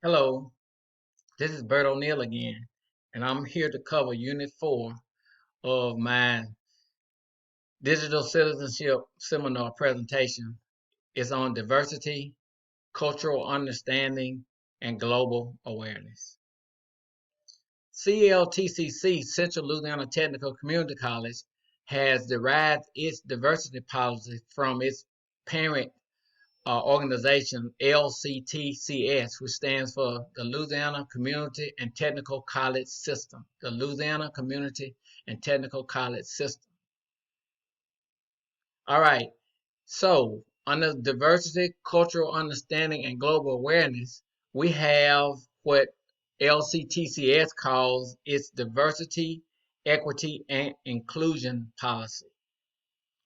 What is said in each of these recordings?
Hello, this is Bert O'Neill again, and I'm here to cover Unit 4 of my Digital Citizenship Seminar presentation. It's on diversity, cultural understanding, and global awareness. CLTCC, Central Louisiana Technical Community College, has derived its diversity policy from its parent organization LCTCS, which stands for the Louisiana Community and Technical College System. The Louisiana Community and Technical College System. All right. So, under diversity, cultural understanding, and global awareness, we have what LCTCS calls its diversity, equity, and inclusion policy.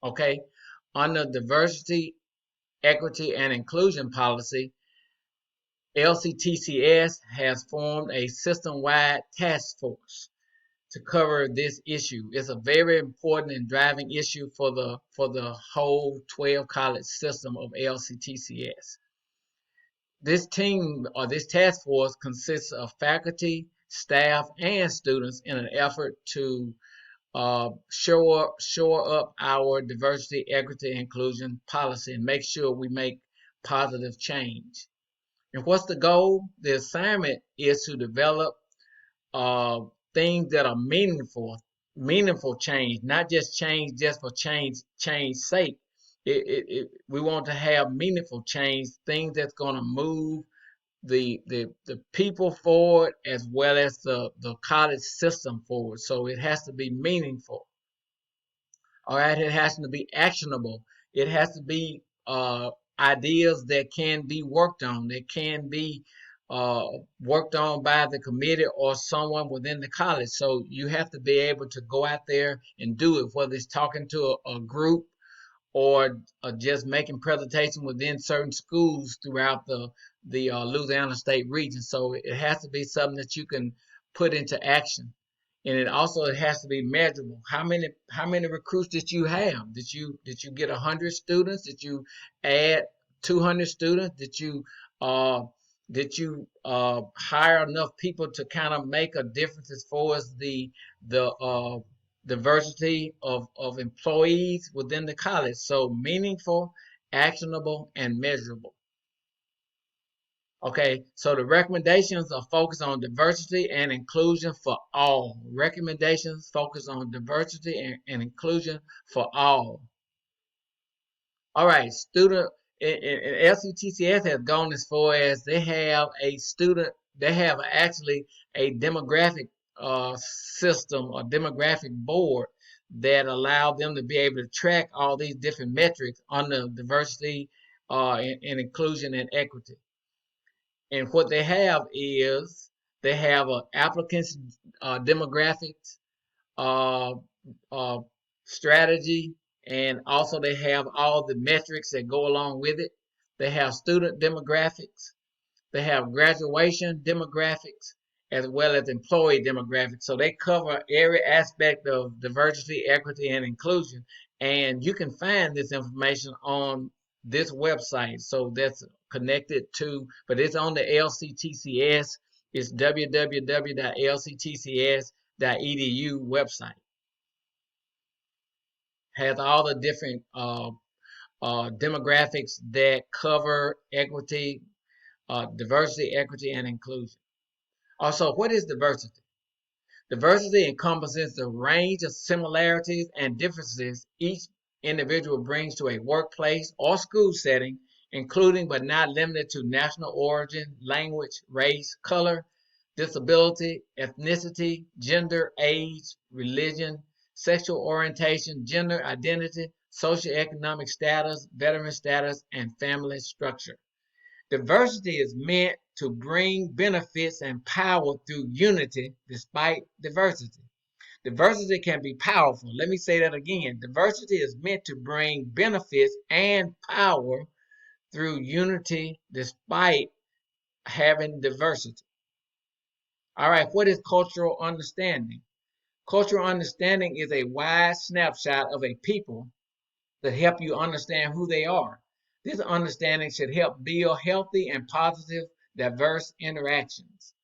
Okay. Under diversity, equity, and inclusion policy, LCTCS has formed a system-wide task force to cover this issue. It's a very important and driving issue for the whole 12 college system of LCTCS. This team or this task force consists of faculty, staff, and students in an effort to shore up our diversity, equity, and inclusion policy and make sure we make positive change. And what's the goal? The assignment is to develop uh, things that are meaningful change, not just change just for change sake. We want to have meaningful change, things that's going to move the people forward as well as the college system forward. So it has to be meaningful. All right, it has to be actionable. It has to be ideas that can be worked on, that can be uh, worked on by the committee or someone within the college. So you have to be able to go out there and do it, whether it's talking to a group or just making presentation within certain schools throughout the Louisiana State region. So it has to be something that you can put into action, and it has to be measurable. How many recruits did you have? Did you get 100 students? Did you add 200 students? Did you hire enough people to kind of make a difference as far as the diversity of employees within the college? So meaningful, actionable, and measurable. Okay, so the recommendations are focused on diversity and inclusion for all. Recommendations focus on diversity and inclusion for all. All right, and LCTCS has gone as far as they have actually a demographic system or demographic board that allow them to be able to track all these different metrics under diversity and inclusion and equity. And what they have is they have applicants demographics uh, uh, strategy, and also they have all the metrics that go along with it. They have student demographics, they have graduation demographics, as well as employee demographics. So they cover every aspect of diversity, equity, and inclusion. And you can find this information on this website. So that's connected to, but it's on the LCTCS. It's www.lctcs.edu website. Has all the different demographics that cover equity, diversity, equity, and inclusion. Also, what is diversity? Diversity encompasses the range of similarities and differences each individual brings to a workplace or school setting, including but not limited to national origin, language, race, color, disability, ethnicity, gender, age, religion, sexual orientation, gender identity, socioeconomic status, veteran status, and family structure. Diversity is meant to bring benefits and power through unity despite diversity. Diversity can be powerful. Let me say that again. Diversity is meant to bring benefits and power through unity despite having diversity. All right, what is cultural understanding? Cultural understanding is a wide snapshot of a people that help you understand who they are. This understanding should help build healthy and positive diverse interactions.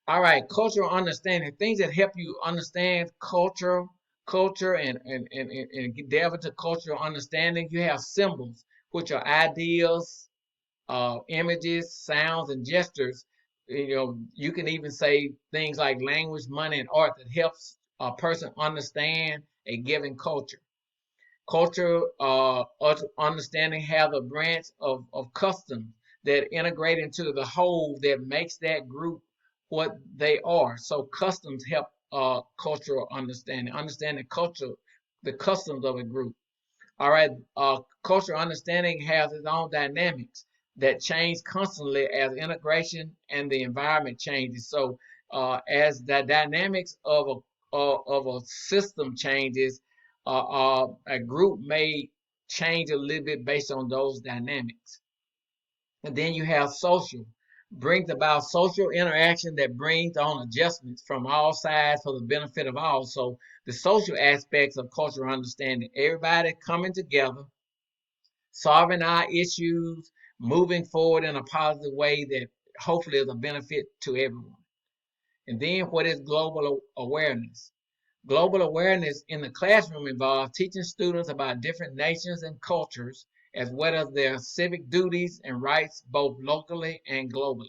All right, cultural understanding, things that help you understand culture and delve into cultural understanding. You have symbols, which are ideas, images, sounds, and gestures. You can even say things like language, money, and art that helps a person understand a given culture. Culture understanding have a branch of customs that integrate into the whole that makes that group what they are. So customs help cultural understanding, understand the customs of a group. All right, cultural understanding has its own dynamics that change constantly as integration and the environment changes. So, as the dynamics of a system changes, a group may change a little bit based on those dynamics. And then you have social, brings about social interaction that brings on adjustments from all sides for the benefit of all. So the social aspects of cultural understanding, everybody coming together, solving our issues, moving forward in a positive way that hopefully is a benefit to everyone. And then what is global awareness? Global awareness in the classroom involves teaching students about different nations and cultures, as well as their civic duties and rights, both locally and globally.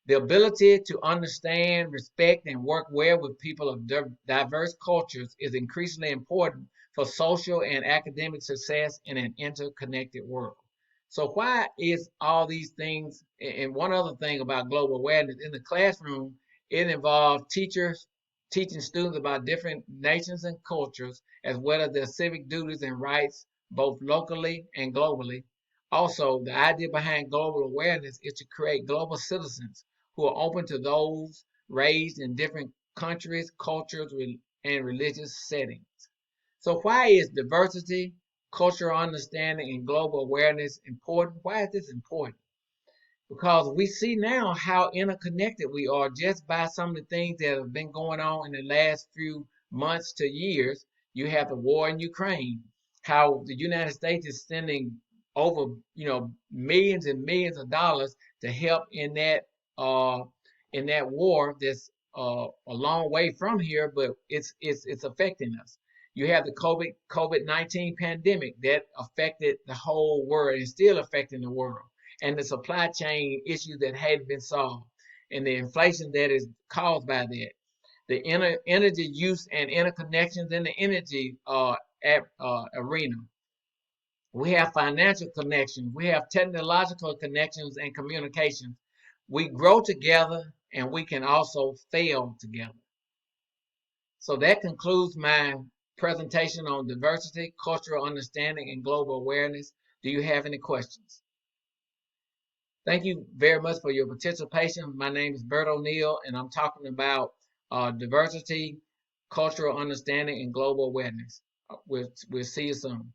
The ability to understand, respect, and work well with people of diverse cultures is increasingly important for social and academic success in an interconnected world. So, why is all these things? And one other thing about global awareness in the classroom, it involves teachers teaching students about different nations and cultures, as well as their civic duties and rights, both locally and globally. Also, the idea behind global awareness is to create global citizens who are open to those raised in different countries, cultures, and religious settings. So, why is diversity, cultural understanding, and global awareness important? Why is this important? Because we see now how interconnected we are just by some of the things that have been going on in the last few months to years. You have the war in Ukraine, how the United States is sending over, millions and millions of dollars to help uh in that war that's a long way from here, but it's affecting us. You have the COVID-19 pandemic that affected the whole world and is still affecting the world, and the supply chain issues that hadn't been solved, and the inflation that is caused by that, the energy use and interconnections in the energy arena. We have financial connections, we have technological connections and communications. We grow together and we can also fail together. So that concludes my presentation on diversity, cultural understanding, and global awareness. Do you have any questions? Thank you very much for your participation. My name is Bert O'Neill, and I'm talking about diversity, cultural understanding, and global awareness. We'll see you soon.